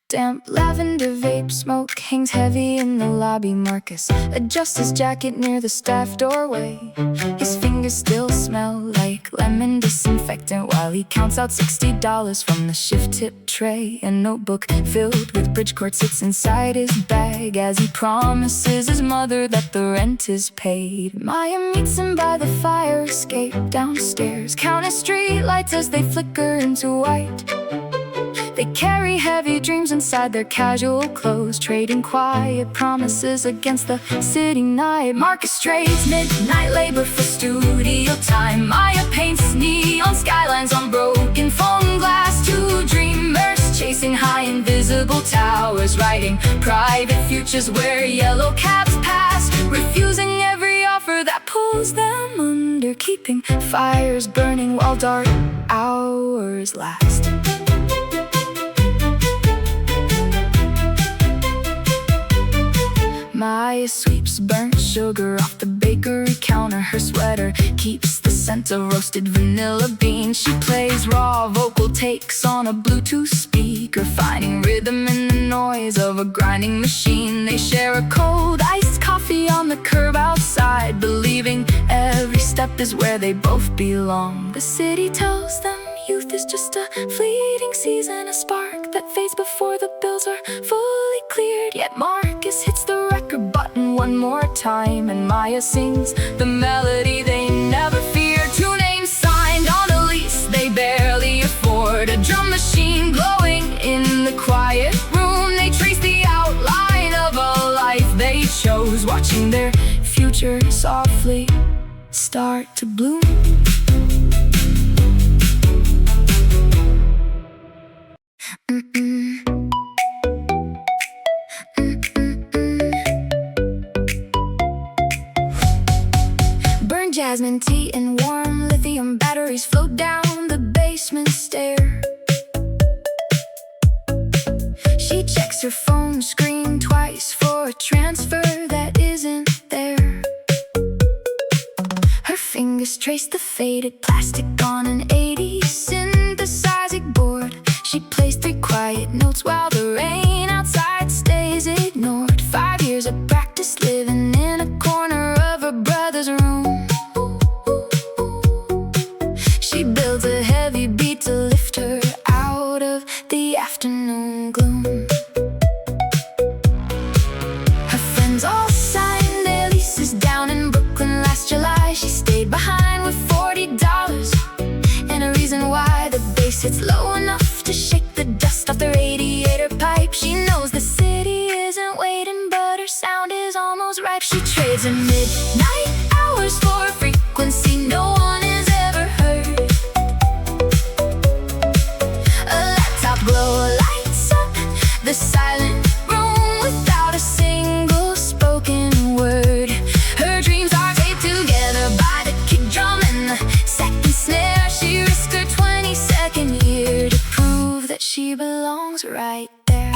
Damp lavender vape smoke hangs heavy in the lobby. Marcus adjusts his jacket near the staff doorway. His fingers still smell like lemon disinfectant while he counts out $60 from the shift tip tray. A notebook filled with bridge cord sits inside his bag as he promises his mother that the rent is paid. Maya meets him by the fire escape downstairs, counting street lights as they flicker into white. They carry heavy dreams inside their casual clothes, trading quiet promises against the city night. Marcus trades midnight labor for studio time. Maya paints neon skylines on broken phone glass. Two dreamers chasing high invisible towers, writing private futures where yellow cabs pass, refusing every offer that pulls them under, keeping fires burning while dark hours last. Maya sweeps burnt sugar off the bakery counter. Her sweater keeps the scent of roasted vanilla beans. She plays raw vocal takes on a Bluetooth speaker, finding rhythm in the noise of a grinding machine. They share a cold iced coffee on the curb outside, believing every step is where they both belong. The city tells them youth is just a fleeting season, a spark that fades before the bills are fully cleared. Yet Marcus hits the record button one more time, and Maya sings the melody they never feared. Two names signed on a lease they barely afford, a drum machine glowing in the quiet room. They trace the outline of a life they chose, watching their future softly start to bloom. Burnt jasmine tea and warm lithium batteries float down the basement stair. She checks her phone screen twice for a transfer that isn't there. Her fingers trace the faded plastic on an 80s synthesizing board. She plays 3 quiet notes while the rain outside stays ignored. 5 years of practice living in a corner of her brother's room. She builds a heavy beat to lift her out of the afternoon gloom. Her friends all signed their leases down in Brooklyn last July. She stayed behind with $40 and a reason why the bass hits low enough to shake the dust off the radiator pipe. She knows the city isn't waiting, but her sound is almost ripe. She trades her midnight hours for a frequency no one has ever heard. A laptop glow lights up the silent room without a single spoken word. Her dreams are taped together by the kick drum and the second snare. She risked her 22nd year to prove that she belongs right there.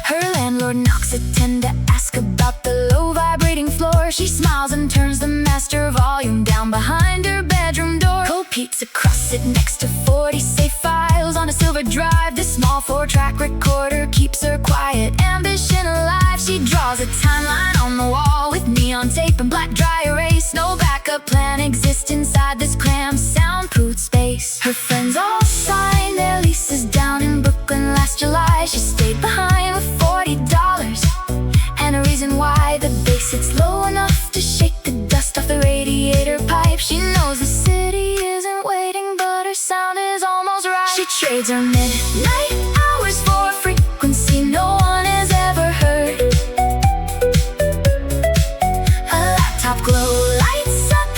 Her landlord knocks at 10 to ask about the low vibrating floor. She smiles and turns the master volume down behind her bedroom door. Cold pizza crust sit next to 40 safe files on a silver drive. This small 4-track recorder keeps her quiet ambition alive. She draws a timeline on the wall with neon tape and black dry erase. No backup plan exists inside this cramped soundproof space. Her friends all signed their leases down in Brooklyn last July. She stayed behind with $40 and a reason why the bass hits low enough to shake the dust off the radiator pipe. She knows the city isn't waiting, but her sound is almost right. She trades her midnight hours for a frequency no one has ever heard. A laptop glow lights up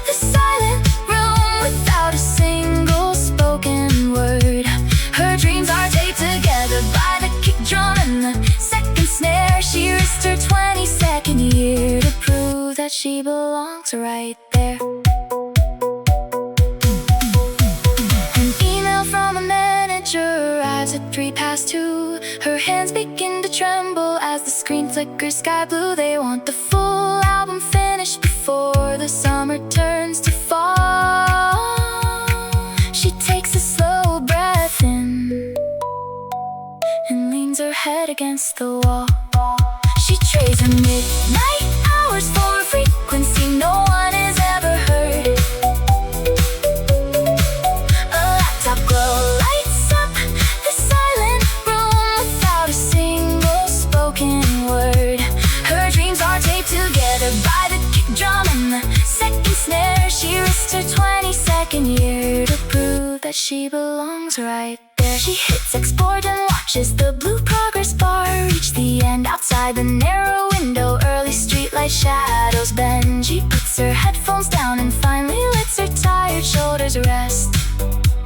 the silent room without a single spoken word. Her dreams are taped together by the kick drum and the second snare. She risked her 22nd year to prove that she belongs right there. An email from a manager arrives at 2:03. Her hands begin to tremble as the screen flickers sky blue. They want the full album finished before the summer turns to fall. She takes a slow breath in against the wall. She trades her midnight hours for a frequency no one has ever heard. A laptop glow lights up the silent room without a single spoken word. Her dreams are taped together by the kick drum and the second snare. She risked her 22nd year to prove that she belongs right there. She hits export and watches the blue progress bar reach the end. Outside the narrow window, early streetlight shadows bend. She puts her headphones down and finally lets her tired shoulders rest.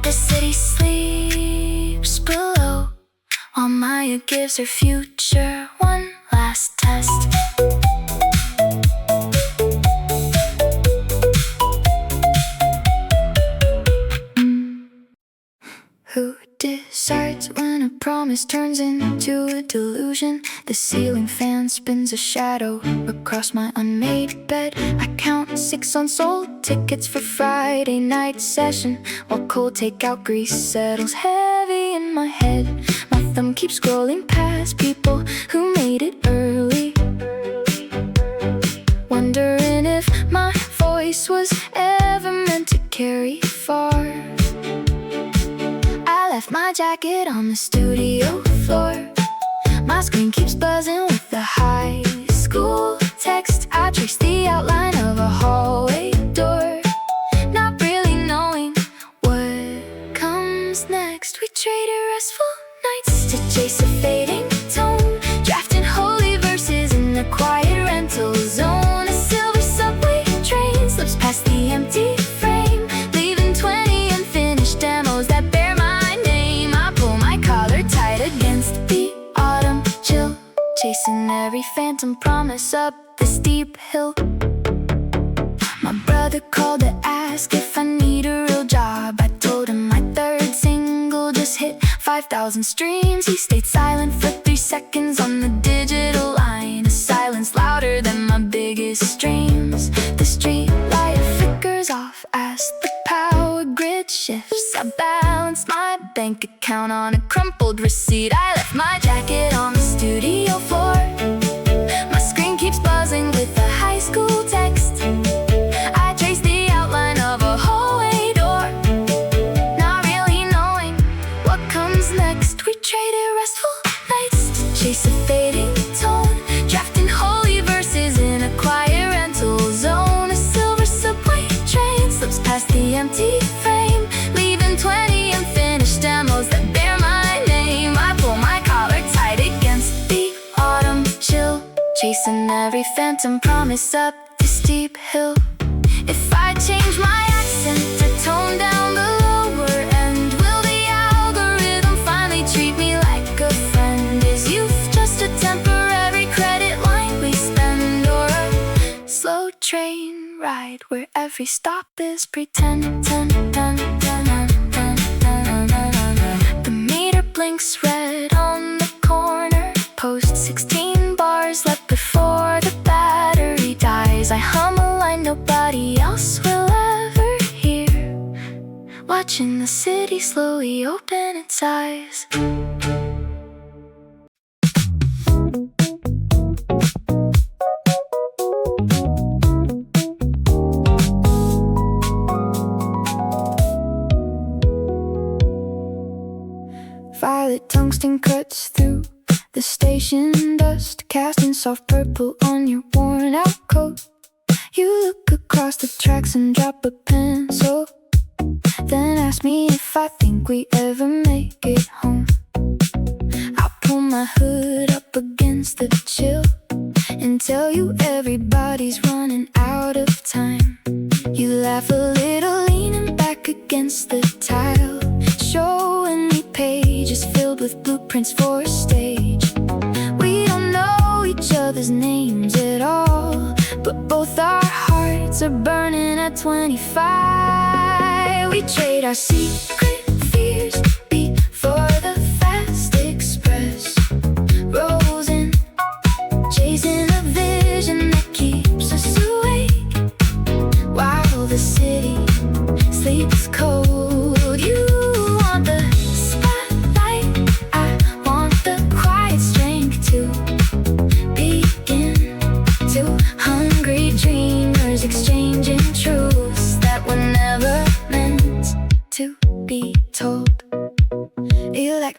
The city sleeps below while Maya gives her future one last test. Who decides when a promise turns into a delusion? The ceiling fan spins a shadow across my unmade bed. I count 6 unsold tickets for Friday night session while cold takeout grease settles heavy in my head. My thumb keeps scrolling past people who made it early, wondering if my voice was ever meant to carry far. I left my jacket on the studio floor. My screen keeps buzzing with the high school text. I trace the outline of a hallway door, not really knowing what comes next. We traded restful nights to chase a fading tone, drafting holy verses in a quiet rental zone. A silver subway train slips past the empty frame, leaving 20 unfinished demos that bear my against the autumn chill, chasing every phantom promise up the steep hill. My brother called to ask if I need a real job. I told him my 3rd single just hit 5,000 streams. He stayed silent for 3 seconds on the digital line, a silence louder than my biggest dreams. The street light flickers off as the power grid shifts. I balance my bank account on a crumpled receipt. I left my jacket on the studio floor. My screen keeps buzzing with a high school text. I trace the outline of a hallway door, not really knowing what comes next. We traded restful nights to chase a fading tone, drafting holy verses in a quiet rental zone. A silver subway train slips past the empty frame, leaving 20 unfinished demos that bear my name. I pull my collar tight against the autumn chill, chasing every phantom promise up the steep hill. If I change my accent to tone down the lower end, will the algorithm finally treat me like a friend? Is youth just a temporary credit line we spend, or a slow train ride where every stop is pretend? The meter blinks red on the corner, post 16 bars left before the battery dies. I hum a line nobody else will ever hear, watching the city slowly open its eyes. Violet tungsten cuts through the station dust, casting soft purple on your worn out coat. You look across the tracks and drop a pencil, then ask me if I think we ever make it home. I'll pull my hood up against the chill and tell you everybody's running out of time. You laugh a little, leaning back against the tile, showing me pages filled with blueprints for a stage. We don't know each other's names at all, but both our hearts are burning at 25. We trade our secret fears before the fast express rolls in, chasing a vision that keeps us awake while the city sleeps cold. You want the spotlight, I want the quiet strength.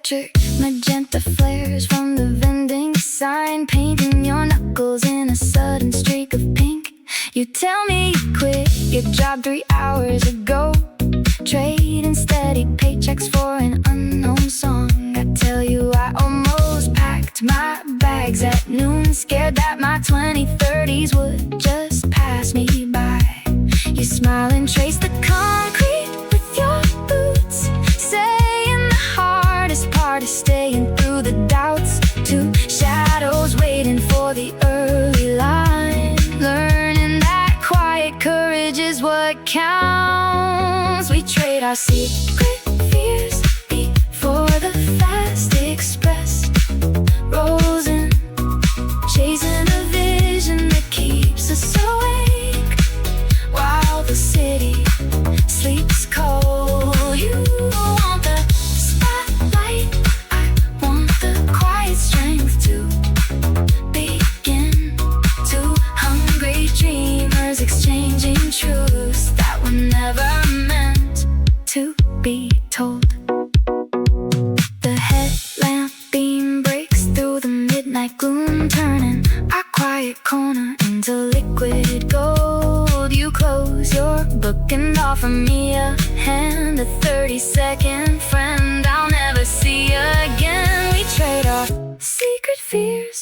electric magenta flares from the vending sign, painting your knuckles in a sudden streak of pink. You tell me you quit your job 3 hours ago, trading steady paychecks for an unknown song. I tell you I almost packed my bags at noon, scared that my 2030s would just pass me by. You smile and trace the concrete with your boots, saying the hardest part is staying through the doubts. 2 shadows waiting for the early line, learning that quiet courage is what counts. We trade our secret fears for the fast express, rolls in, chasing a vision that keeps us awake while the city sleeps cold. You want the spotlight, I want the quiet strength to begin. 2 hungry dreamers exchanging truths that were never meant to be told. The headlamp beam breaks through the midnight gloom, turning our quiet corner into liquid gold. You close your book and offer me a hand, a 30-second friend I'll never see again. We trade our secret fears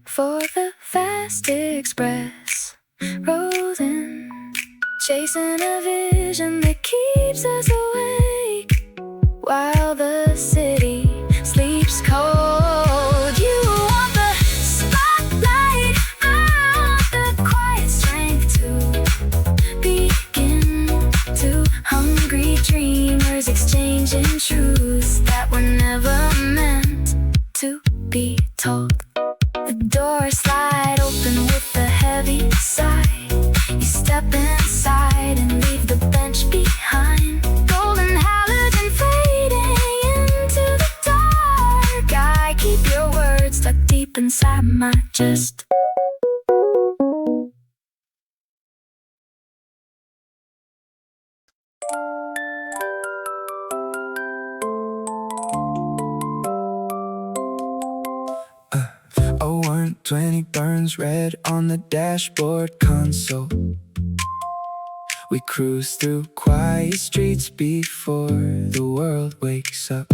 for the fast express, rolling, chasing a vision that keeps us awake while the city sleeps cold. You want the spotlight, I want the quiet strength to begin. 2 hungry dreamers exchanging truths that were never meant to be told. The doors slide open with a heavy sigh. You step inside and leave the bench behind. Golden halogen fading into the dark. I keep your words stuck deep inside my chest. A 120 burns red on the dashboard console. We cruise through quiet streets before the world wakes up.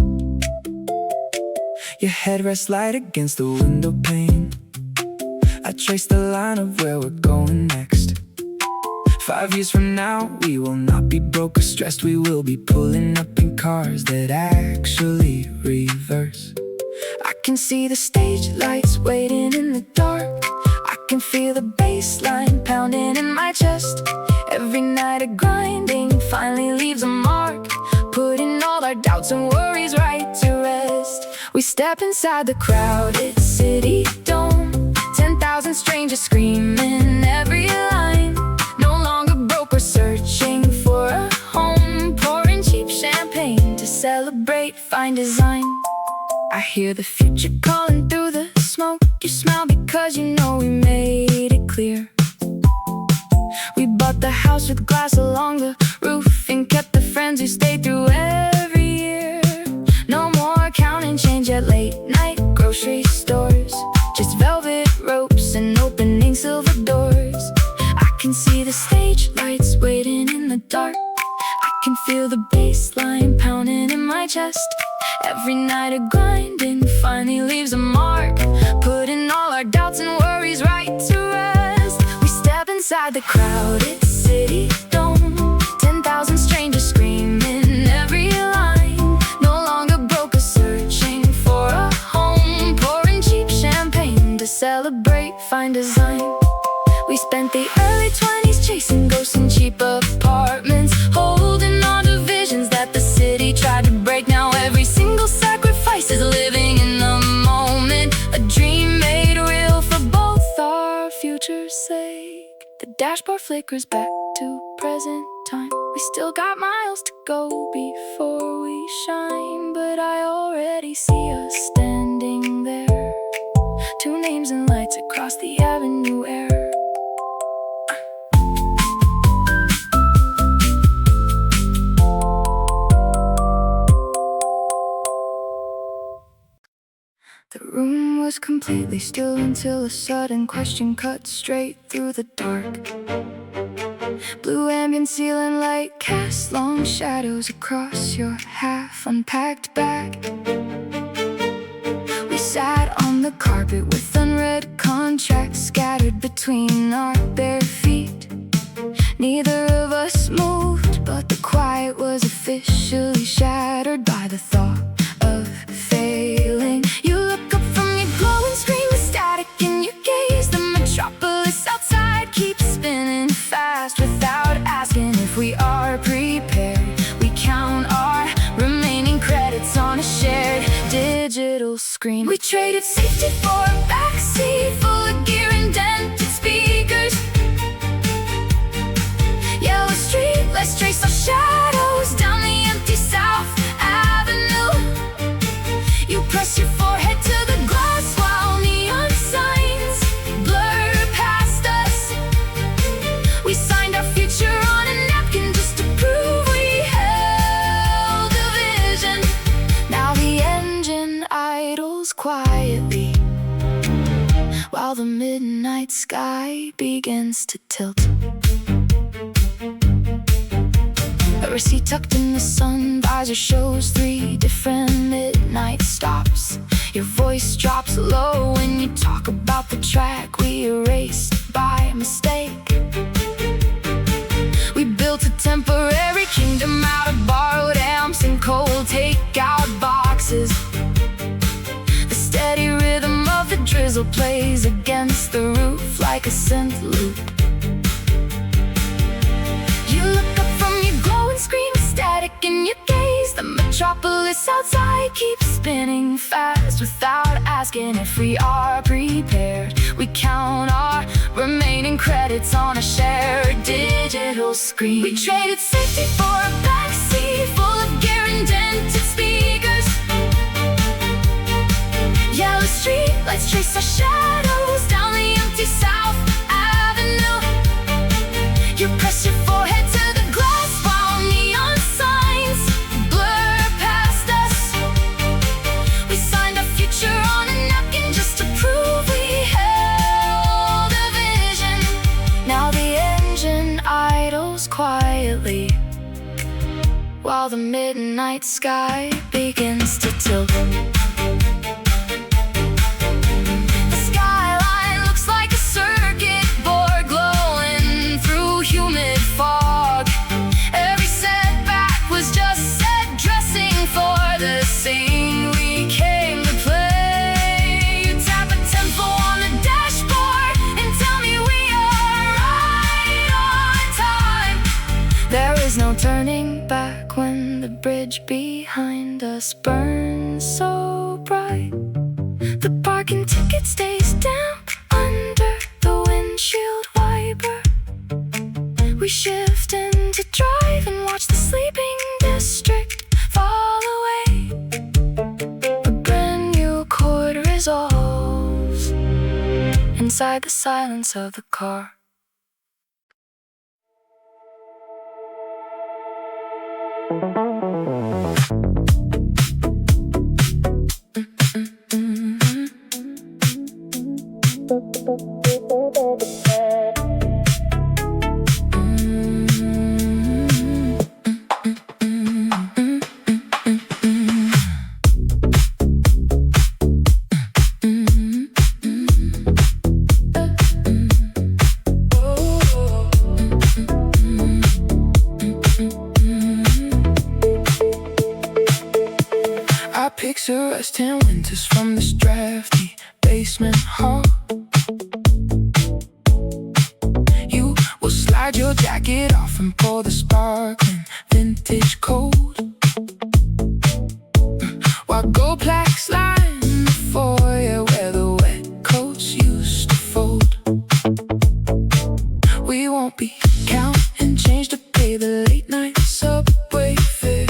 Your head rests light against the window pane. I trace the line of where we're going next. 5 years from now, we will not be broke or stressed. We will be pulling up in cars that actually reverse. I can see the stage lights waiting in the dark. I can feel the bass line pounding in my chest. Every night of grinding finally leaves a mark, putting all our doubts and worries right to rest. We step inside the crowded city dome, 10,000 strangers screaming every line. No longer broke or searching for a home, pouring cheap champagne to celebrate fine design. I hear the future calling through the smoke. You smile because you know we made it clear. We bought the house with glass along the roof and kept the friends who stayed through every year. No more counting change at late night grocery stores, just velvet ropes and opening silver doors. I can see the stage lights waiting in the dark. I can feel the bass line pounding in my chest. Every night of grinding finally leaves a mark, putting all our doubts and worries right to rest. We step inside the crowded city dome, 10,000 strangers screaming every line. No longer broke or searching for a home, pouring cheap champagne to celebrate fine design. We spent the early 20s chasing ghosts in cheap apartments, holding on to visions that the city tried to break. Now every single sacrifice is living in the moment, a dream made real for both our future's sake. The dashboard flickers back to present time. We still got miles to go before we shine, but I already see us standing there, 2 names and lights across the avenue air. The room was completely still until a sudden question cut straight through the dark. Blue ambient ceiling light cast long shadows across your half-unpacked bag. We sat on the carpet with unread contracts scattered between our bare feet. Neither of us moved, but the quiet was officially shattered by the thought of failing. You look up from your glowing screen with static in your gaze. The metropolis outside keeps spinning fast without asking if we are prepared. We count our remaining credits on a shared digital screen. We traded safety for a backseat full of gear and dented speakers. Yellow street, let's trace our shadows down the empty South Avenue. You press your forehead to the glass while neon signs blur past us. We signed our future on a napkin just to prove we held a vision. Now the engine idles quietly while the midnight sky begins to tilt. A receipt tucked in the sun visor shows 3 different midnight stops. Your voice drops low when you talk about the track we erased by mistake. We built a temporary kingdom out of borrowed amps and cold takeout boxes. The steady rhythm of the drizzle plays against the roof like a synth loop. You look up from your glowing screen with static in your gaze. The metropolis outside keeps spinning fast without asking if we are prepared. We count our remaining credits on a shared digital screen. We traded safety for a backseat full of gear and dented speakers. Yellow street lights trace our shadows down the empty South Avenue. You press your forehead to the glass while neon signs blur past us. We signed our future on a napkin just to prove we held a vision. Now the engine idles quietly while the midnight sky begins to tilt. The skyline looks like a circuit board glowing through humid fog. Every setback was just set dressing for the scene we came to play. You tap a tempo on the dashboard and tell me we are right on time. There is no turning back when the bridge behind us burns so bright. The parking ticket stays damp under the windshield wiper. We shift into drive and watch the sleeping district fall away. A brand new chord resolves inside the silence of the car. I picture us 10 winters from this drafty basement hall. You will slide your jacket off and pour the sparkling vintage cold, while gold plaques line the foyer where the wet coats used to fold. We won't be counting change to pay the late night subway fare.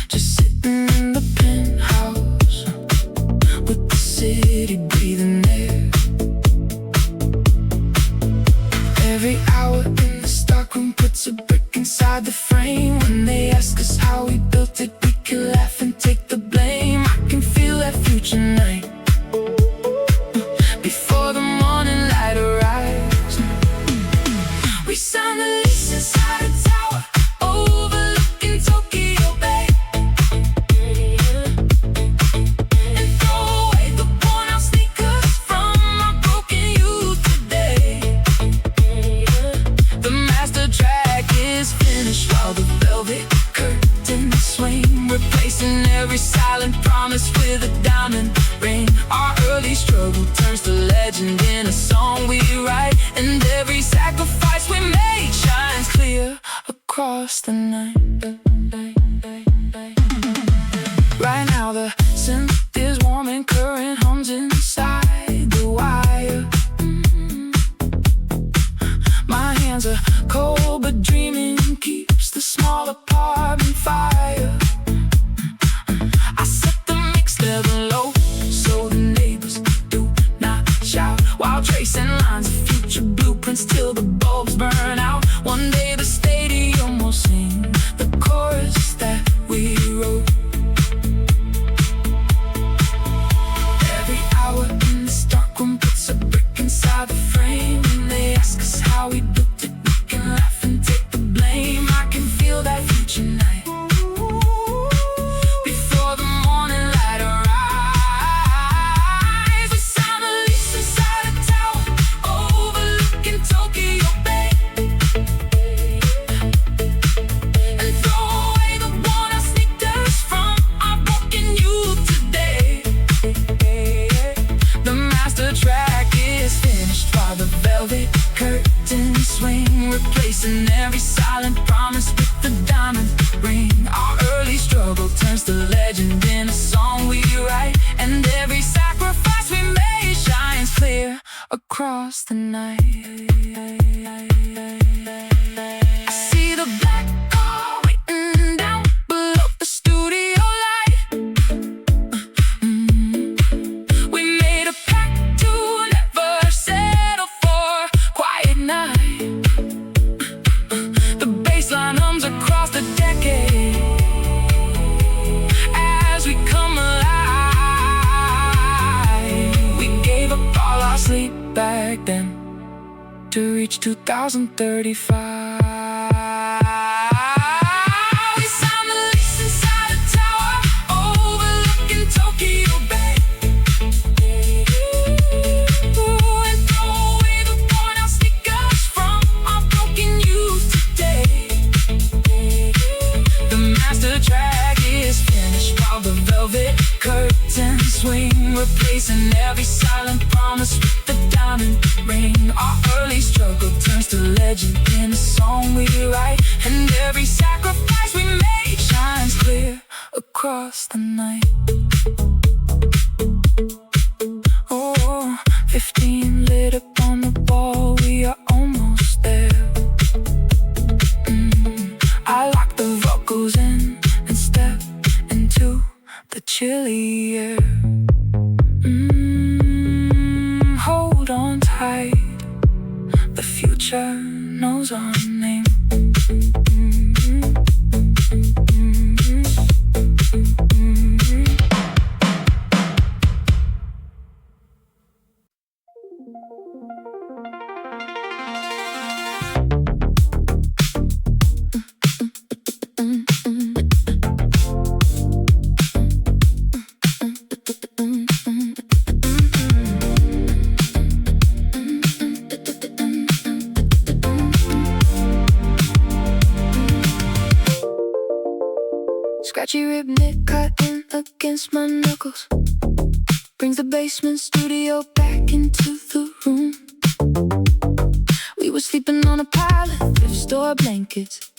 Just sitting in the penthouse with the city breathing air. Every hour in the stockroom puts a brick inside the frame. When they ask us how we built it, we can laugh and take replacing every silent promise with a diamond ring. Our early struggle turns to legend in a song we write, and every sacrifice we made shines clear across the night. Right now the synth is warm and current hums inside the wire. My hands are cold but dreaming keeps the small apartment fire. I set the mix level low so the neighbors do not shout, while tracing lines of future blueprints till the bulbs burn out. One day the stadium will sing the chorus that we wrote. Every hour in this dark room puts a brick inside the frame, and they ask us how we built it. We can laugh and take the blame. I can feel that future night before the morning light arrives. We sound the lease inside a tower overlooking Tokyo Bay, and throw away the worn-out sneakers from our broken youth today. The master track is finished while the velvet curtains swing, replacing every silent promise with the diamond ring. Our early struggle turns to legend in a song we write, and every sacrifice we made shines clear across the night. I see the black car waiting down below the studio light. We made a pact to never settle for quiet night. The bassline hums across the decade as we come alive. We gave up all our sleep back then to reach 2035. We sound the lease inside a tower overlooking Tokyo Bay, and throw away the worn-out sneakers from our broken youth today. The master track is finished while the velvet curtains swing, replacing every silent promise with the diamond ring. Our early struggle turns to legend in a song we write, and every sacrifice we made shines clear across the night. Oh, 15 lit up on the wall, we are almost there. I lock the vocals in and step into the chilly air. Hold on tight, the future knows our name. Scratchy rhythmic cutting against my knuckles brings the basement studio back into the room. We were sleeping on a pile of thrift store blankets,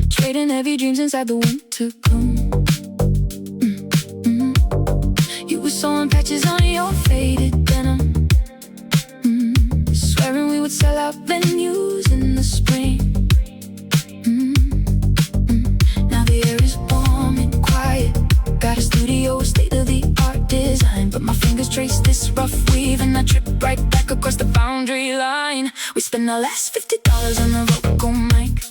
trading heavy dreams inside the winter gloom. You were sewing patches on your faded denim, swearing we would sell out venues in the spring. Now the air is warm and quiet, got a studio with state-of-the-art design, but my fingers trace this rough weave and I trip right back across the boundary line. We spent our last $50 on a vocal mic,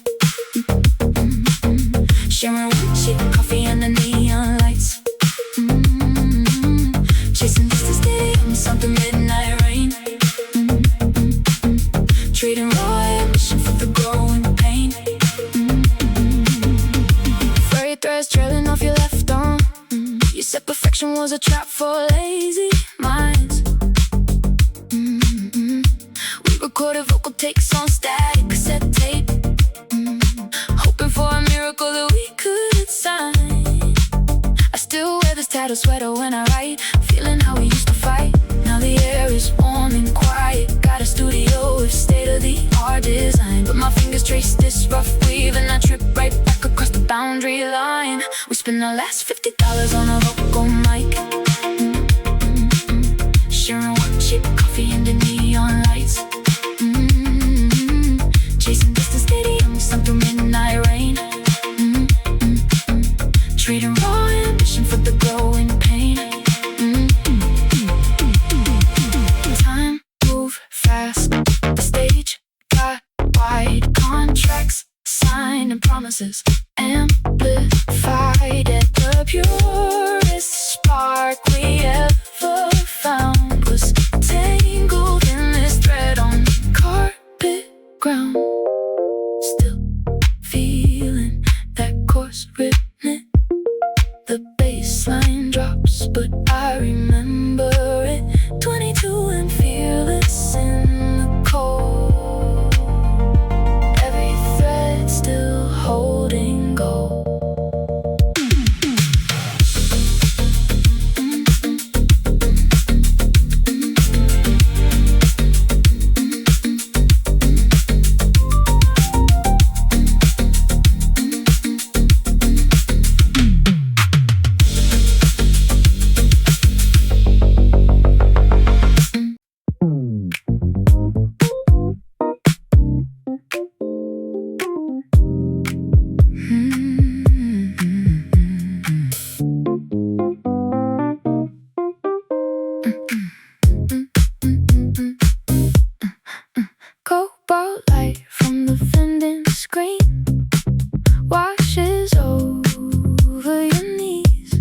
sharing one cheap coffee under neon lights, chasing distance stadiums under midnight rain, trading raw ambition for the growing pain. Frayed threads trailing off your left arm. You said perfection was a trap for lazy minds. We recorded vocal takes on static cassette tape, hoping for a miracle that we could sign. tattered sweater when I write, feeling how we used to fight. Now the air is warm and quiet. Got a studio with state-of-the-art design, but my fingers trace this rough weave and I trip right back across the boundary line. We spent our last $50 on a vocal mic, sharing one cheap coffee under neon lights, chasing distant stadiums sun through midnight rain, trading raw ambition for the growing pain. Time moved fast, the stage got wide, contracts signed and promises amplified at the purest spark we ever found was tangled in this thread on carpet ground. Still feeling that course rhythm. The bass line drops, but I remember it. 22 and fearless in the cold. Every thread still holding gold. Cobalt light from the vending screen washes over your knees.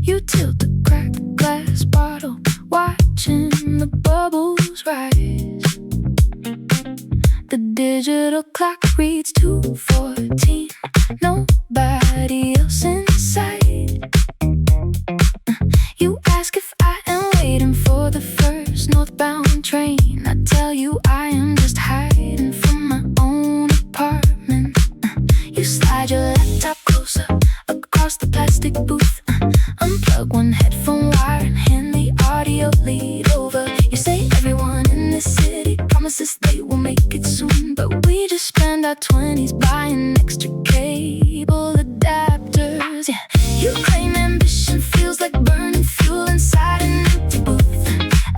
You tilt the cracked glass bottle, watching the bubbles rise. The digital clock reads 2:14. Nobody else in sight. You ask if I am waiting for the first northbound train. I tell you I am just hiding from my own apartment. You slide your laptop closer across the plastic booth. Unplug one headphone wire and hand the audio lead over. You say everyone in this city promises they will make it soon, but we just spend our 20s buying extra cable adapters. Yeah, you claim ambition feels like burning fuel inside an empty booth.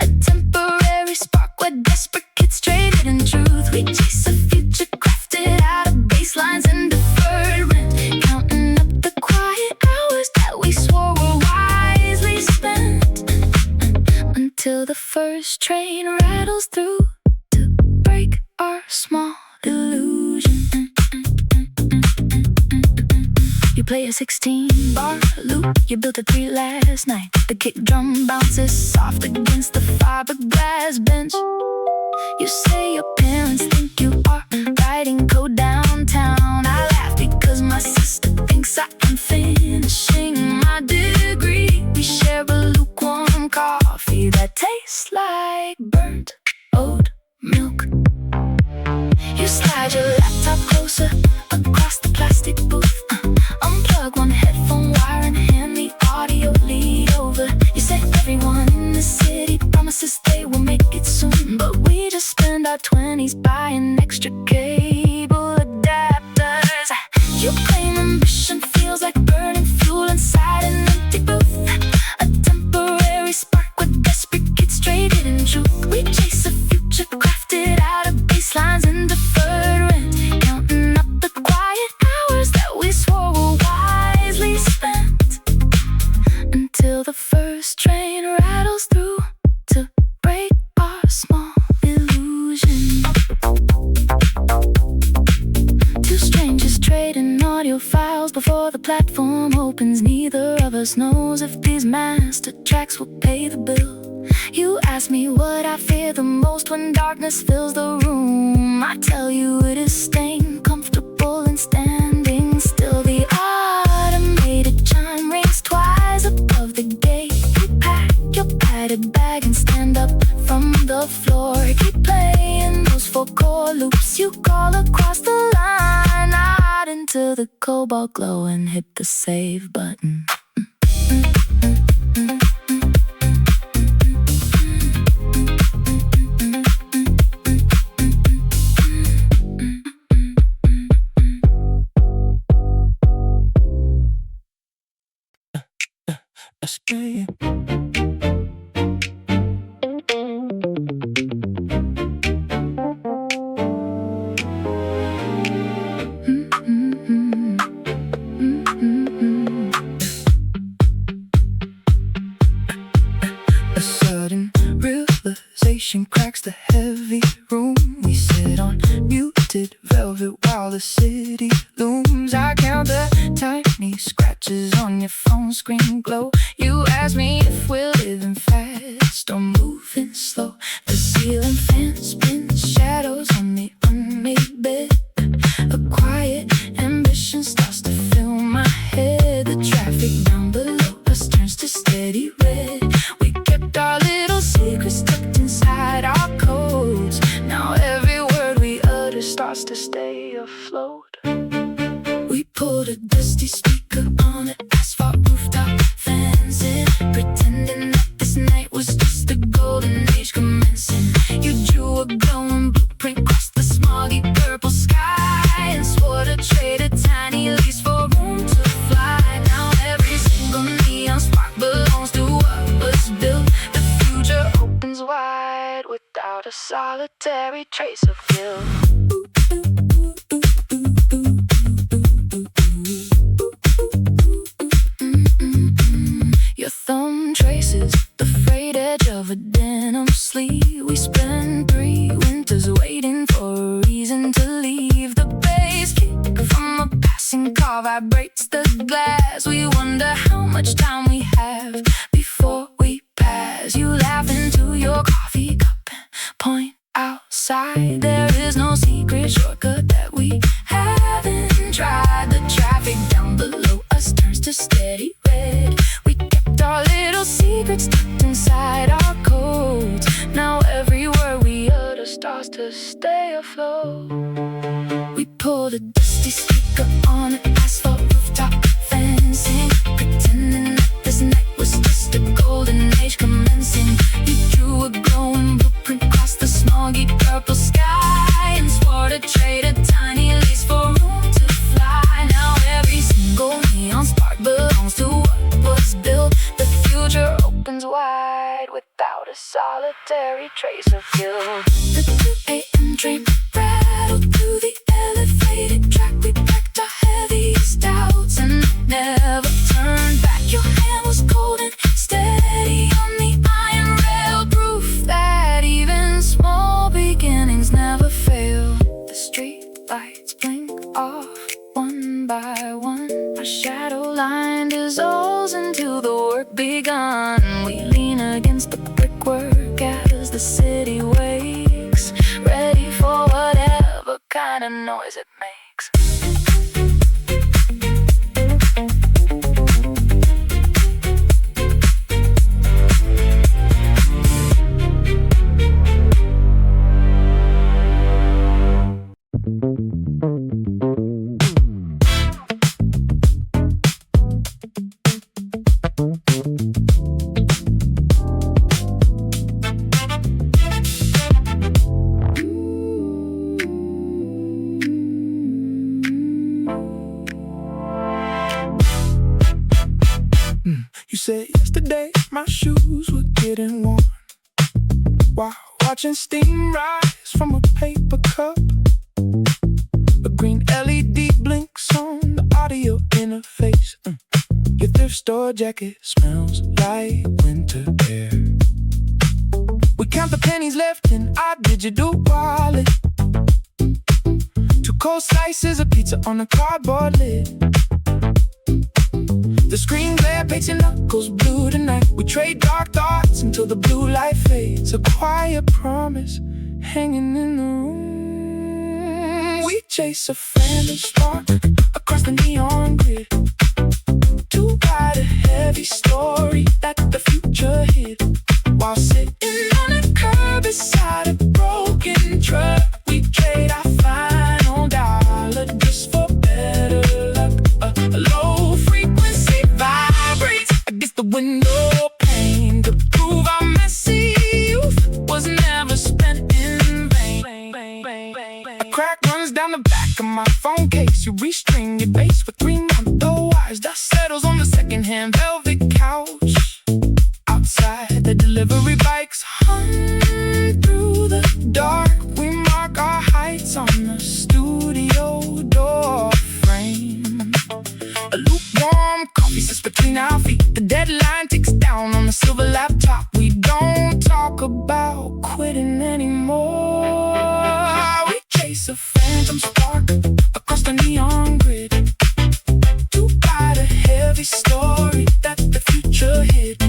A temporary spark where desperate kids traded in truth. We chase a future crafted out of baselines and deferred rent, counting up the quiet hours that we swore were wisely spent, until the first train rattles through to break our small illusion. You play a 16-bar loop you built at 3 last night. The kick drum bounces soft against the fiberglass bench. You say your parents think you are writing code downtown. I laugh because my sister thinks I am finishing my degree. We share a lukewarm coffee that tastes like burnt oat milk. You slide your laptop closer across the plastic booth. Unplug one headphone wire and hand the audio lead over. You say everyone in the city promises they will make it soon, but we just spend our 20s buying extra cable adapters. You claim ambition feels like burning fuel inside an empty booth. A temporary spark with desperate kids traded in truth. We chase a future crafted out of baselines and deferred rent, counting up the quiet hours that we swore were wisely spent, until the first train rattles through to break our small illusion. Two strangers trading audio files before the platform opens. Neither of us knows if these master tracks will pay the bill. You ask me what I fear the most when darkness fills the room. I tell you it is staying comfortable and standing still. The automated chime rings twice above the gate. You pack your padded bag and stand up from the floor. Keep playing those 4-chord loops you call across the line, out into the cobalt glow, and hit the save button. escape. A sudden realization cracks the heavy room. We sit on muted velvet while the city looms. I count the tiny scratches on your phone screen glow. You ask me if we're living fast or moving slow. The ceiling fan spins shadows on the unmade bed. A quiet ambition starts to fill my head. The traffic down below us turns to steady red. We kept our little secrets tucked inside our codes. Now every word we utter starts to stay afloat. We pulled a dusty speaker on an asphalt rooftop, fencing, pretending that this night was just the golden age commencing. You drew a glowing blueprint across the smoggy purple sky and swore to trade a tiny lease for room to fly. Now every single neon spark belongs to what was built. The future opens wide without a solitary trace of guilt. Your thumb traces the frayed edge of a denim sleeve. We spent 3 winters waiting for a reason to leave. The bass kick from a passing car vibrates the glass. We wonder how much time we have before we pass. You laugh into your coffee cup and point outside. There is no secret shortcut that we haven't tried. The traffic down below us turns to steady red. We kept our little secrets tucked inside our codes. Now every word we utter starts to stay afloat. We pulled a dusty speaker on an asphalt rooftop, fencing, pretending that this night was just a golden age commencing. You drew a glowing blueprint across the smoggy purple sky and swore to trade a tiny lease for room to fly. Now every single neon spark belongs to what was built. The future opens wide without a solitary trace of guilt. The 2 a.m. train rattled through the elevated track. We packed our heaviest doubts and never turned back. Your hand was cold and steady on the iron rail, proof that even small beginnings never fail. The street lights blink off one by one. Our shadow line dissolves into the work begun. We lean against the brickwork as the city wakes, ready for whatever kind of noise it makes. You said yesterday my shoes were getting worn while watching steam rise from a paper cup. A green LED blinks on the audio interface. Your thrift store jacket smells like winter air. We count the pennies left in our digital wallet. 2 cold slices of pizza on a cardboard lid. The screen glare paints your knuckles blue tonight. We trade dark thoughts until the blue light fades. A quiet promise hanging in the room. We chase a phantom spark across the neon grid to write a heavy story that the future hid. While sitting on a curb beside a broken truck, we trade our final dollar just for better luck. A low frequency vibrates against the window pane to prove our messy youth was never spent in vain. A crack runs down the back of my phone case. You restring your bass with 3 month-old wires. Dust settles on the secondhand velvet couch. delivery bikes hum through the dark. We mark our heights on the studio door frame. A lukewarm coffee sits between our feet. The deadline ticks down on the silver laptop. We don't talk about quitting anymore. We chase a phantom spark across the neon grid to write a heavy story that the future hid.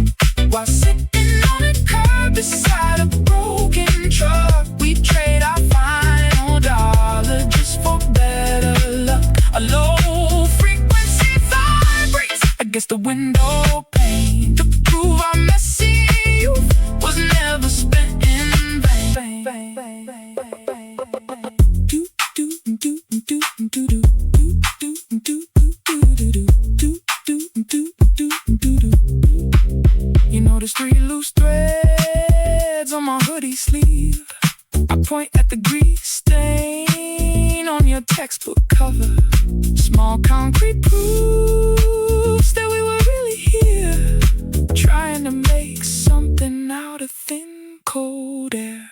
While sitting on a curb beside a broken truck, we trade our final dollar just for better luck. A low frequency vibrates against the window pane to prove our messy youth was never spent in vain. Do do do do do do do do do do. You notice 3 loose threads on my hoodie sleeve. I point at the grease stain on your textbook cover. Small concrete proofs that we were really here, trying to make something out of thin cold air.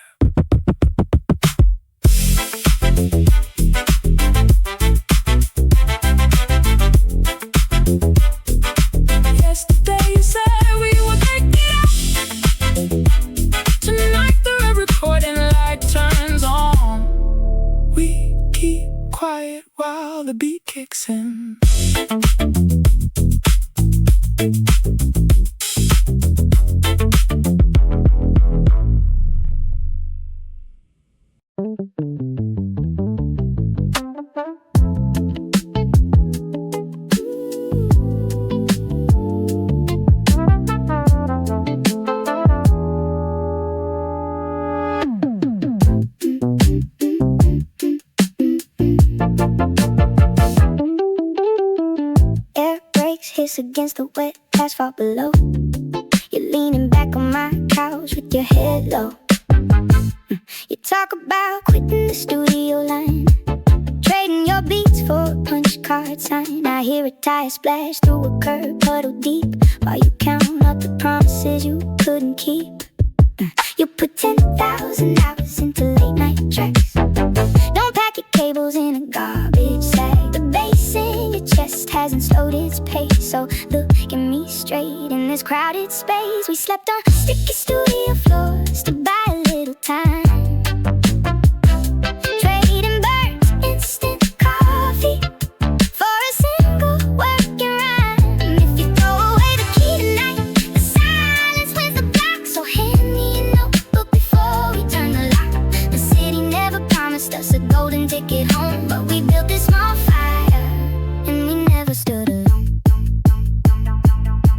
Yesterday you said we would make it out. Tonight the red recording light turns on. We keep quiet while the beat kicks in. Against the wet asphalt below. You're leaning back on my couch with your head low. You talk about quitting the studio line, trading your beats for a punch card sign. I hear a tire splash through a curb puddle deep while you count up the promises you couldn't keep. You put 10,000 hours into late night tracks. Don't pack your cables in a garbage sack. The bass in your chest hasn't slowed its pace, so look at me straight in this crowded space. We slept on sticky studio floors to buy a little time, trading burnt instant coffee for a single working rhyme. If you throw away the key tonight, the silence wins the block. So hand me a notebook before we turn the lock. The city never promised us a golden ticket home, but we built this small fire and we never stood alone.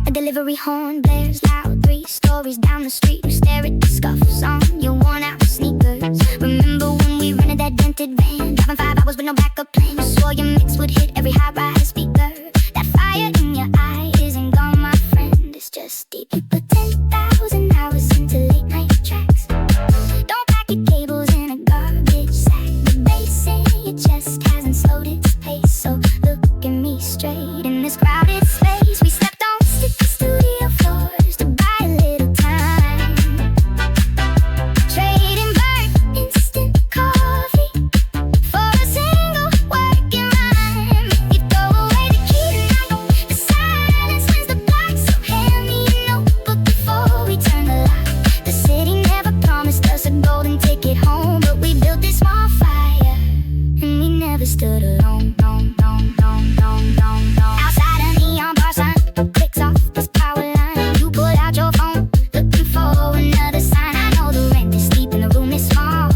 A delivery horn blares loud 3 stories down the street. We stare at the scuffs on your worn out sneakers. Remember when we rented that dented van, driving 5 hours with no backup plan? You swore your mix would hit every high-rise speaker. That fire in your eye isn't gone, my friend, it's just deep. You put 10,000 hours into late night tracks. Don't pack your cables in a garbage sack. The bass in your chest hasn't slowed its pace, so look at me straight in this crowded space. We slept on sticky studio floors to buy a little time, trading burnt instant coffee for a single working rhyme. If you throw away the key tonight, the silence wins the block. So hand me a notebook before we turn the lock. The city never promised us a golden ticket home, but we built this small fire and we never stood alone. Outside a neon bar sign clicks off this power line. You pull out your phone looking for another sign. I know the rent is steep and the room is small.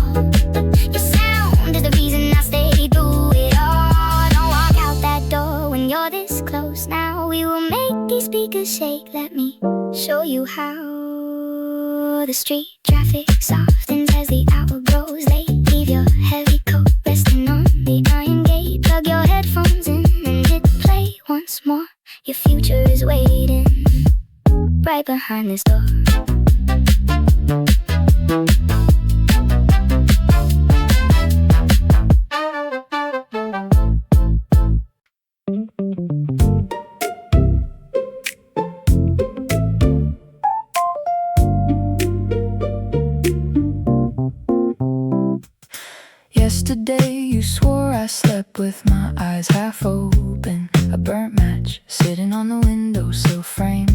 Your sound is the reason I stay through it all. Don't walk out that door when you're this close now. We will make these speakers shake. Let me show you how. The street traffic softens as the hour grows late. Leave your heavy coat resting on the iron gate. Plug your headphones in and hit play once more. Your future is waiting right behind this door. slept with my eyes half open, a burnt match sitting on the windowsill frame.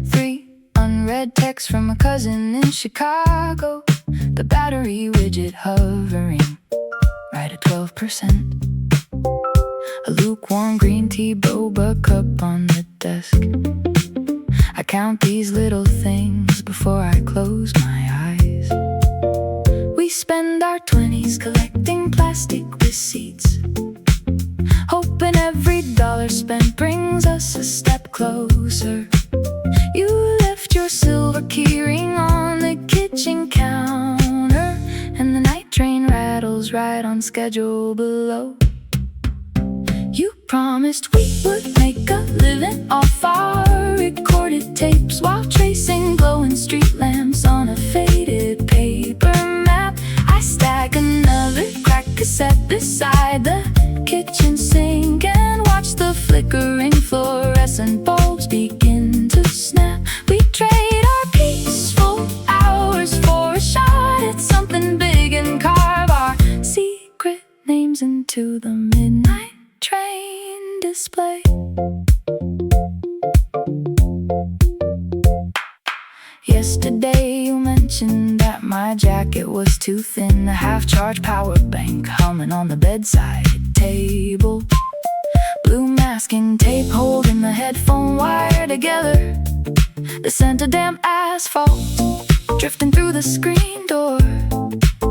3 unread texts from a cousin in Chicago, the battery widget hovering right at 12%. A lukewarm green tea boba cup on the desk. I count these little things before I close my eyes. We spend our 20s collecting plastic receipts, hoping every dollar spent brings us a step closer. You left your silver keyring on the kitchen counter, and the night train rattles right on schedule below. You promised we would make a living off our recorded tapes while tracing glowing street lamps on a faded paper map. I stack another cracked cassette beside the kitchen sink and watch the flickering fluorescent bulbs begin to snap. We trade our peaceful hours for a shot at something big and carve our secret names into the midnight train display. Yesterday you mentioned that my jacket was too thin, a half-charged power bank humming on the bedside table, blue masking tape holding the headphone wire together, the scent of damp asphalt drifting through the screen door,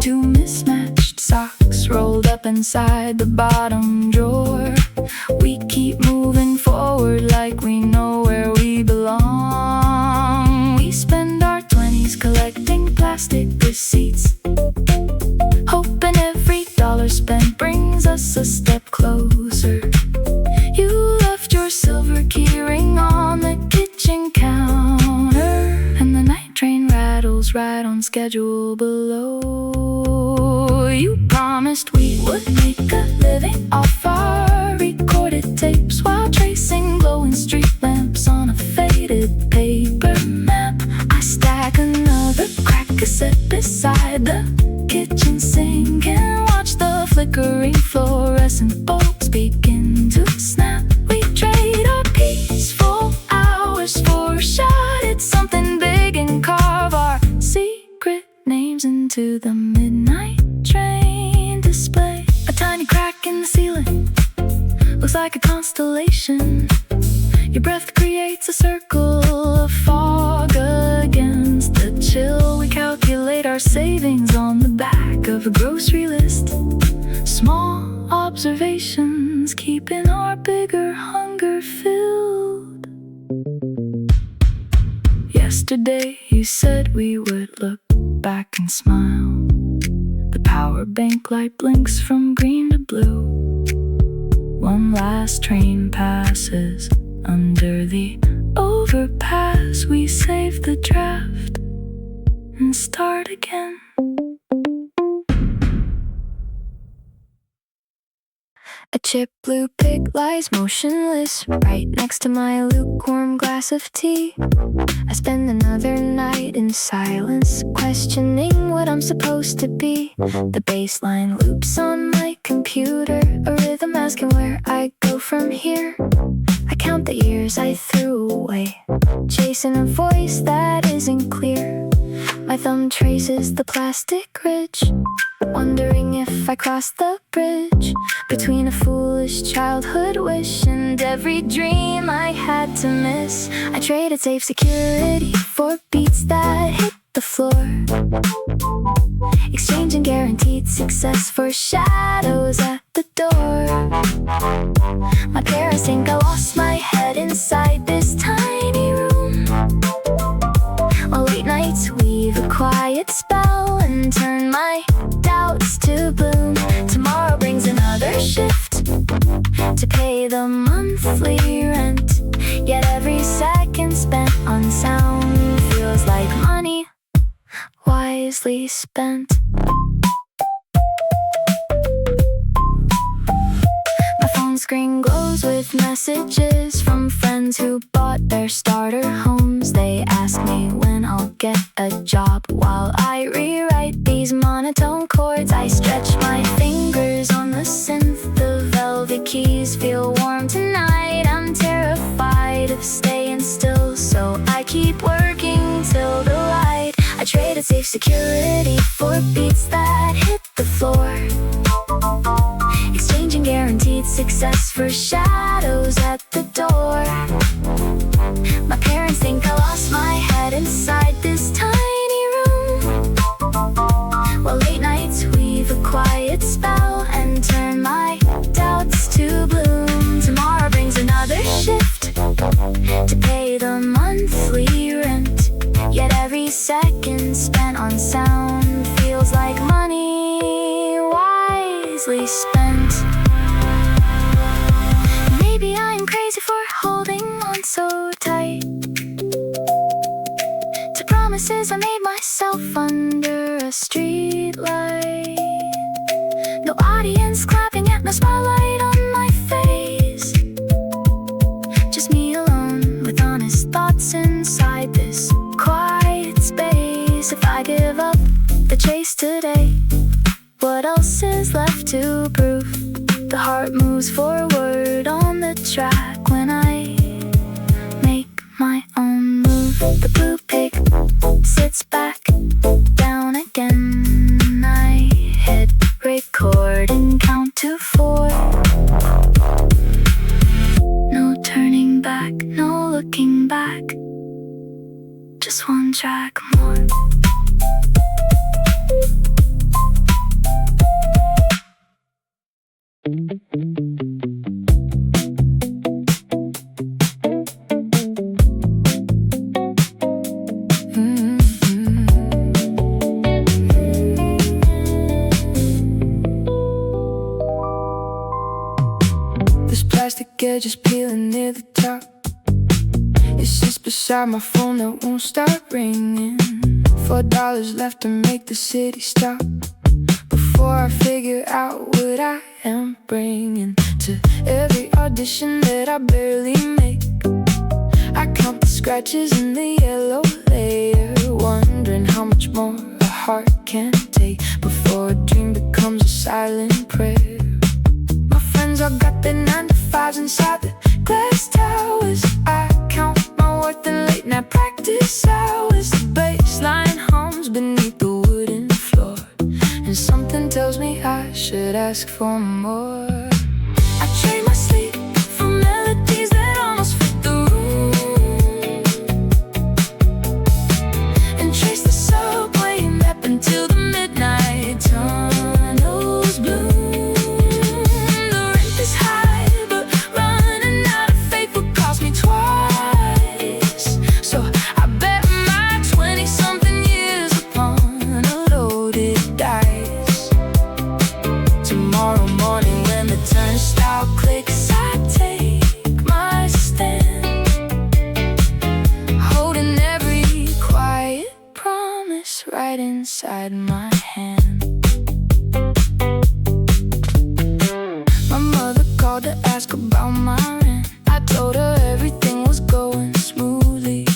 2 mismatched socks rolled up inside the bottom drawer. We keep moving forward like we know where we belong. We spend our 20s collecting plastic receipts, hoping every dollar spent brings us a step closer. You left your silver keyring on the kitchen counter, and the night train rattles right on schedule below. You promised we would make a living off our recorded tapes while tracing glowing street lamps on a faded paper map. I stack another cracked cassette beside the kitchen sink and watch the flickering fluorescent bulbs begin to snap. We trade our peaceful hours for a shot at something big and carve our secret names into the midnight train display. A tiny crack in the ceiling looks like a constellation. Your breath creates a circle of fog against the chill. We calculate our savings on the back of a grocery list, small observations keeping our bigger hunger filled. Yesterday you said we would look back and smile. The power bank light blinks from green to blue. One last train passes under the overpass. We save the draft and start again. A chip blue pig lies motionless right next to my lukewarm glass of tea. I spend another night in silence, questioning what I'm supposed to be. The bass line loops on my computer, a rhythm asking where I go from here. I count the years I threw away, chasing a voice that isn't clear. My thumb traces the plastic ridge, wondering if I crossed the bridge between a foolish childhood wish and every dream I had to miss. I traded safe security for beats that hit the floor, exchanging guaranteed success for shadows at the door. My parents think I lost my head inside this tiny room, while late nights weave a quiet spell and turn my doubts to bloom. Tomorrow brings another shift to pay the monthly rent, yet every second spent on sound feels like money wisely spent. My phone screen glows with messages from friends who bought their starter homes. They ask me when I'll get a job while I rewrite these monotone chords. I stretch my fingers staying still, so I keep working till the light. I traded safe security for beats that hit the floor, exchanging guaranteed success for shadows at the door. My parents think I lost my head inside this tiny room, while late nights weave a quiet spell and turn my doubts to bloom. Tomorrow brings another shift to pay the monthly rent, yet every second spent on sound feels like money wisely spent. Maybe I'm crazy for holding on so tight to promises I made myself under a street light. No audience clapping at no spotlight on my face, just me alone with honest thoughts inside this quiet space. If I give up the chase today, what else is left to prove? The heart moves forward on the track when I make my own move. The blue pig sits back down again. I hit record and count to 4. No turning back, no looking back, just one track more. This plastic edge is peeling near the top. It sits beside my phone that won't stop ringing. $4 left to make the city stop before I figure out what I am bringing to every audition that I barely make. I count the scratches in the yellow layer, wondering how much more a heart can take before a dream becomes a silent prayer. My friends all got their 9 to 5s inside the glass towers. I count my worth in late night practice hours. The bass line hums beneath the wooden floor, and something tells me I should ask for more. I trade my sleep for melodies that almost fit the room, and trace the subway map until the midnight tunnels bloom. The rent is high, but running out of faith would cost me twice, so I bet my 20-something years upon a loaded dice. Tomorrow morning when the turnstile clicks, I take my stand, holding every quiet promise right inside my hand. My mother called to ask about my rent. I told her everything was going smoothly.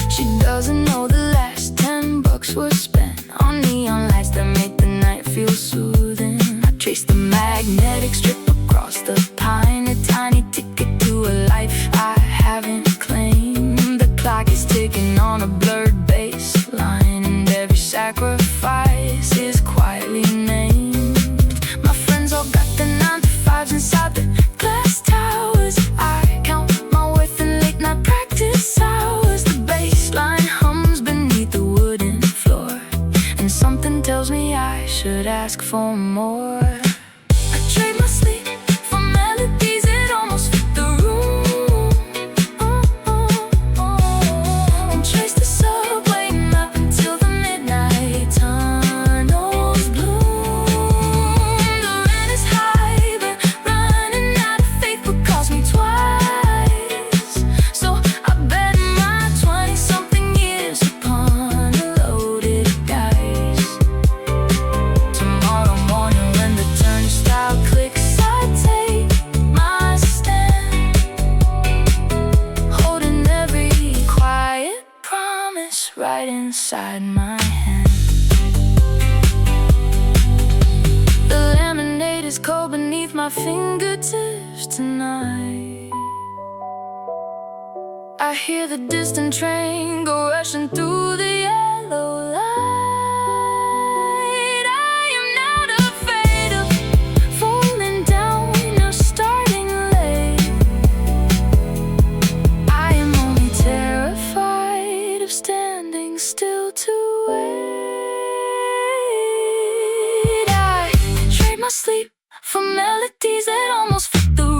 She doesn't know the last $10 were spent on neon lights that make the night feel soothing. I traced the magnetic strip across the pine, a tiny ticket to a life I haven't claimed. The clock is ticking on a blurred bass line, and every sacrifice is quietly named. My friends all got the 9 to 5s inside the glass towers. I count my worth in late night practice hours. The bass line hums beneath the wooden floor, and something tells me I should ask for more. I trade my sleep for melodies that almost fit the room, and trace the subway map until the midnight tunnels bloom. The rent is high, but running out of faith would cost me twice, so I bet my 20-something years upon a loaded dice. Tomorrow morning when the turnstile clicks, I take my stand, holding every quiet promise right inside my hand. The lemonade is cold beneath my fingertips tonight. I hear the distant train go rushing through the yellow light. I am not afraid of falling down or starting late. I am only terrified of standing still to wait. I trade my sleep for melodies that almost fit the room.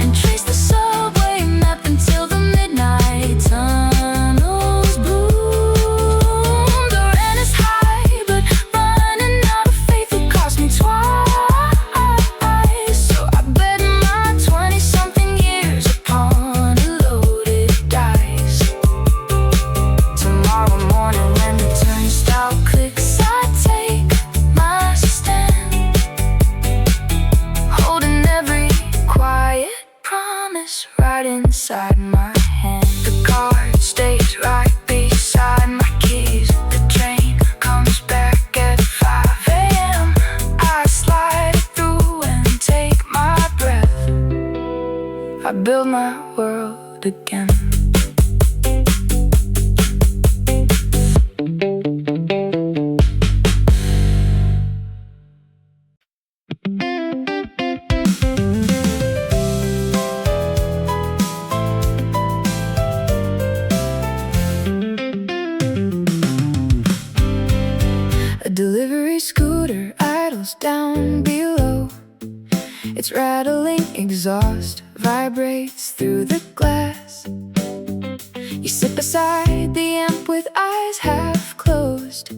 And trace the subway map until the midnight tunnels bloom. The rent is high, but running out of faith will cost me twice. So I bet my 20-something years upon a loaded dice. Tomorrow morning when the turnstile clicks, I take my stand, holding every quiet promise right inside my hand. The card stays right beside my keys. The train comes back at 5 a.m. I slide it through and take my breath. I build my world again. A delivery scooter idles down below. Its rattling exhaust vibrates through the glass. You sit beside the amp with eyes half closed,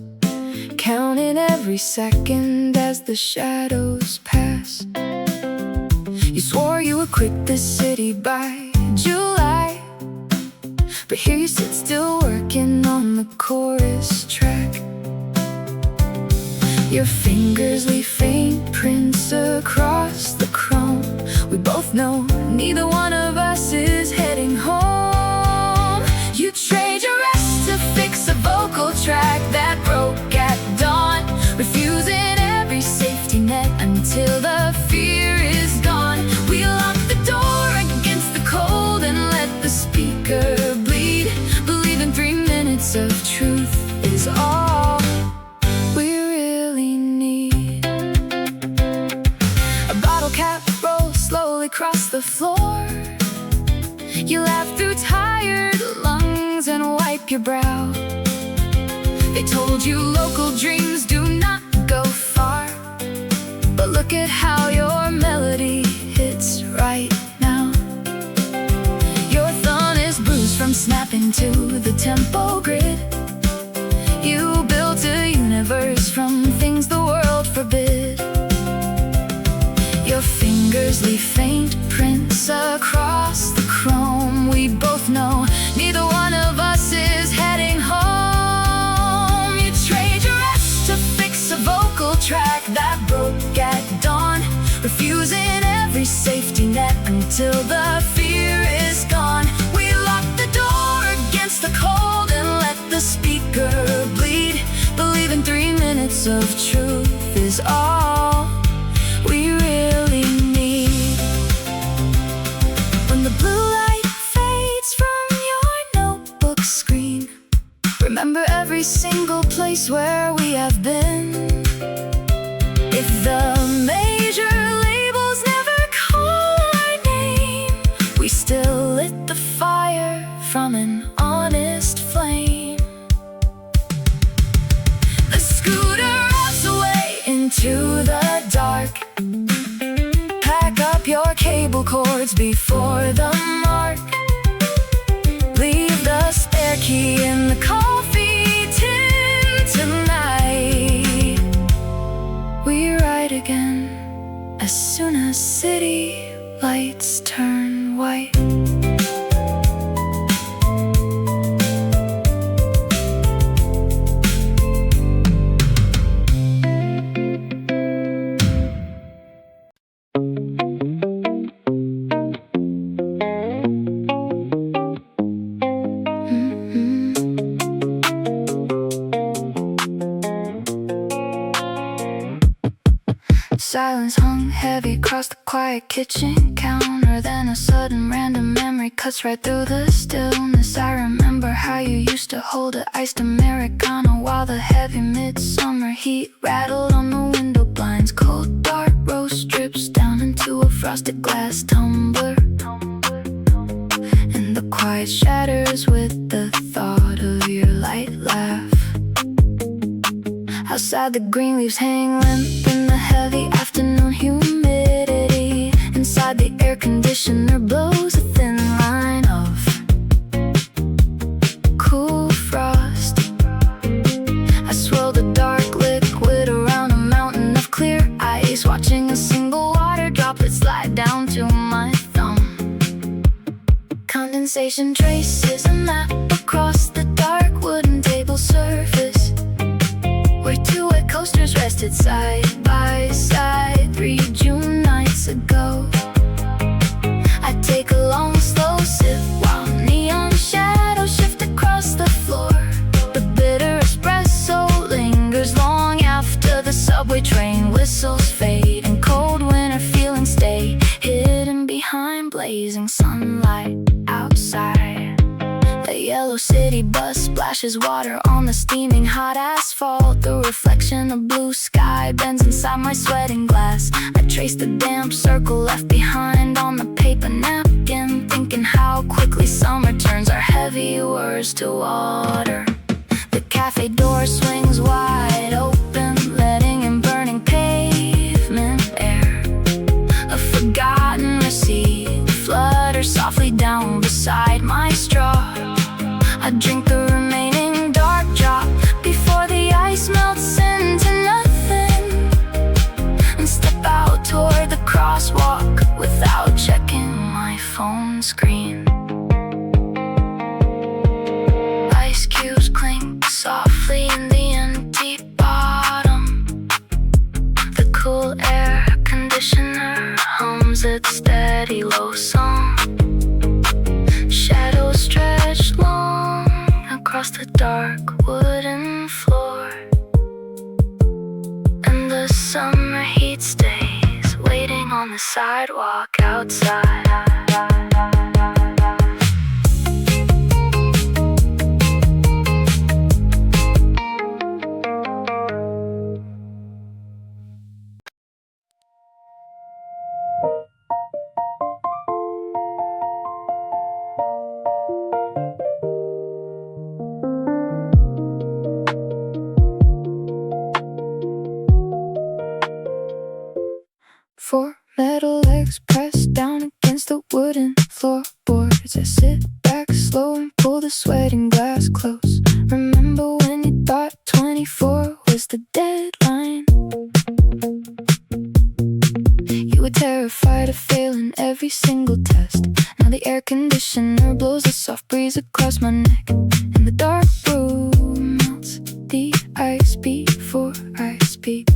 counting every second as the shadows pass. You swore you would quit this city by July, but here you sit still working on the chorus track. Your fingers leave faint prints across the chrome. We both know neither one of us is heading home. You trade your rest to fix a vocal track that broke at dawn, refusing every safety net until the fear is gone. We lock the door against the cold and let the speaker bleed, believing 3 minutes of truth is all we really need. A bottle cap rolls slowly across the floor. You laugh through tired lungs and wipe your brow. They told you local dreams do not go far, but look at how your melody hits right now. Your thumb is bruised from snapping to the tempo grid. You built a universe from things the world forbid. Your fingers leave faint prints across the chrome. We both know neither one of us is heading home. You trade your rest to fix a vocal track that broke at dawn, refusing every safety net until the fear is gone. We lock the door against the cold and let the speaker bleed, believing 3 minutes of truth is all we really need. When the blue light fades from your notebook screen, remember every single place where we have been. If the major labels never call our name, we still lit the fire from an honest flame. The scooter rolls away into the dark. Pack up your cable cords before the mark. Leave the spare key in the coffee tin tonight. We ride again as soon as city lights turn white. Silence hung heavy across the quiet kitchen counter. more than a sudden random memory cuts right through the stillness. I remember how you used to hold an iced Americano while the heavy midsummer heat rattled on the window blinds. Cold dark roast drips down into a frosted glass tumbler, and the quiet shatters with the thought of your light laugh. Outside the green leaves hang limp in the heavy afternoon humidity. Inside the air conditioner blows a thin line of cool frost. I swirl the dark liquid around a mountain of clear ice, watching a single water droplet slide down to my thumb. Condensation traces a map across the dark wooden table surface, where two wet coasters rested side by side 3 June nights ago. I take a long slow sip while neon shadows shift across the floor. The bitter espresso lingers long after the subway train whistles fade, and cold winter feelings stay hidden behind blazing sunlight outside. The yellow city bus splashes water on the steaming hot asphalt. The reflection of blue sky bends inside my sweating glass. I trace the damp circle left behind on the paper napkin, thinking how quickly summer turns our heavy words to water. The cafe door swings wide open, letting in burning pavement air. A forgotten receipt flutters softly down beside my straw. I drink the remaining dark drop before the ice melts into nothing, and step out toward the crosswalk without checking my phone screen. Ice cubes clink softly in the empty bottom. The cool air conditioner hums its steady low song. Shadows stretch long across the dark wooden floor, and the summer heat stays waiting on the sidewalk outside. Four metal legs pressed down against the wooden floorboards. I sit back slow and pull the sweating glass close. Remember when you thought 24 was the deadline? You were terrified of failing every single test. Now the air conditioner blows a soft breeze across my neck, and the dark room melts the ice before I speak.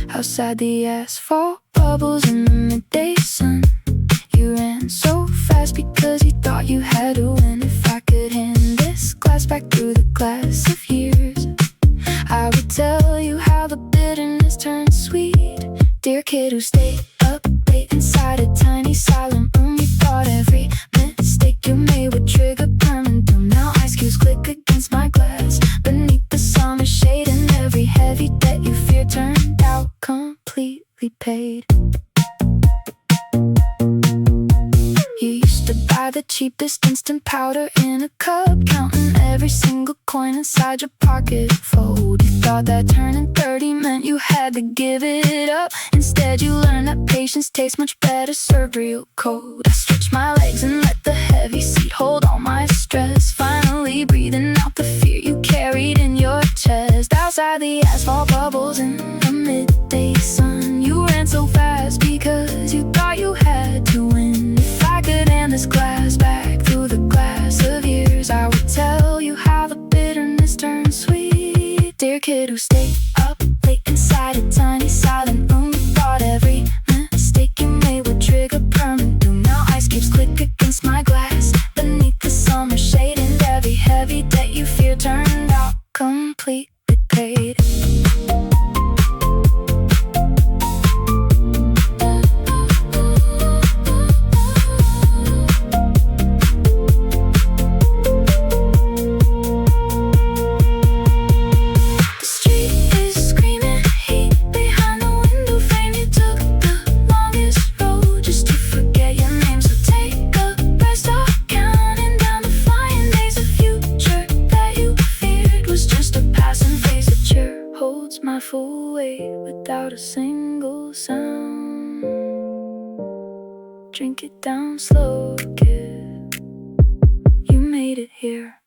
Outside the asphalt bubbles in the midday sun. You ran so fast because you thought you had to win. If I could hand this glass back through the glass of years, I would tell you how the bitterness turned sweet. Dear kid who stayed up late inside a tiny silent room, you thought every mistake you made would trigger permanent doom. Now ice cubes click against my glass beneath the summer shade, and every heavy debt you feared turned out completely paid. You used to buy the cheapest instant powder in a cup, counting every single coin inside your pocket fold. You thought that turning 30 meant you had to give it up. Instead you learned that patience tastes much better served real cold. I stretched my legs and let the heavy seat hold all my stress, finally breathing out the fear you carried in your chest. Outside the asphalt bubbles in the midday sun, you ran so fast because you thought you had to win. If I could hand this glass back through the glass of years, I would tell you how the bitterness turned sweet. Dear kid who stayed up late inside a tiny silent room, you thought every mistake you made would trigger permanent doom. Now ice cubes click against my glass beneath the summer shade, and every heavy debt you feared turned out completely paid. Drink it down slow, kid. You made it here.